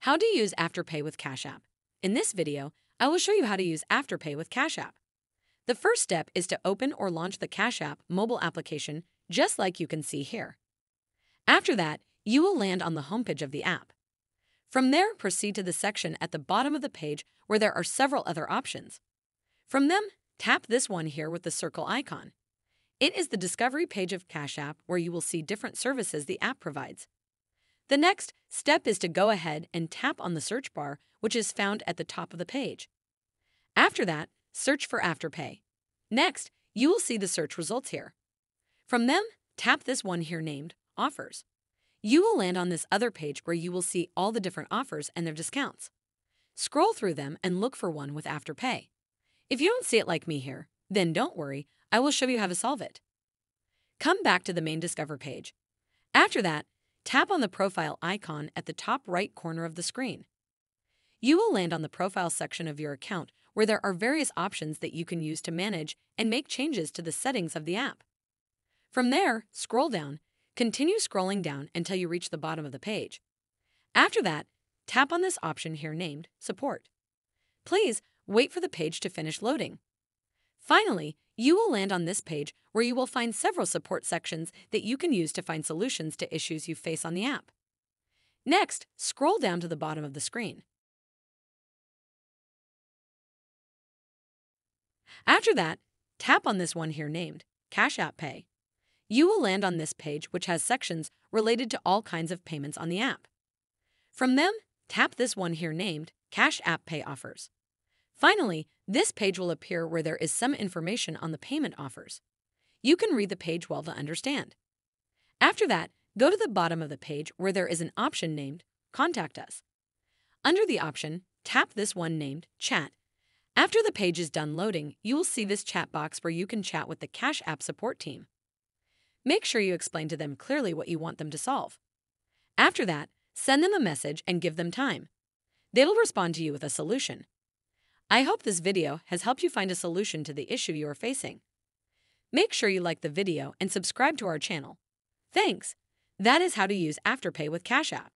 How to use Afterpay with Cash App. In this video, I will show you how to use Afterpay with Cash App. The first step is to open or launch the Cash App mobile application, just like you can see here. After that, you will land on the homepage of the app. From there, proceed to the section at the bottom of the page where there are several other options. From them, tap this one here with the circle icon. It is the discovery page of Cash App where you will see different services the app provides. The next step is to go ahead and tap on the search bar, which is found at the top of the page. After that, search for Afterpay. Next, you will see the search results here. From them, tap this one here named Offers. You will land on this other page where you will see all the different offers and their discounts. Scroll through them and look for one with Afterpay. If you don't see it like me here, then don't worry, I will show you how to solve it. Come back to the main Discover page. After that, tap on the profile icon at the top right corner of the screen. You will land on the profile section of your account where there are various options that you can use to manage and make changes to the settings of the app. From there, scroll down, continue scrolling down until you reach the bottom of the page. After that, tap on this option here named Support. Please wait for the page to finish loading. Finally, you will land on this page where you will find several support sections that you can use to find solutions to issues you face on the app. Next, scroll down to the bottom of the screen. After that, tap on this one here named Cash App Pay. You will land on this page which has sections related to all kinds of payments on the app. From them, tap this one here named Cash App Pay Offers. Finally, this page will appear where there is some information on the payment offers. You can read the page well to understand. After that, go to the bottom of the page where there is an option named Contact Us. Under the option, tap this one named Chat. After the page is done loading, you will see this chat box where you can chat with the Cash App support team. Make sure you explain to them clearly what you want them to solve. After that, send them a message and give them time. They will respond to you with a solution. I hope this video has helped you find a solution to the issue you are facing. Make sure you like the video and subscribe to our channel. Thanks! That is how to use Afterpay with Cash App.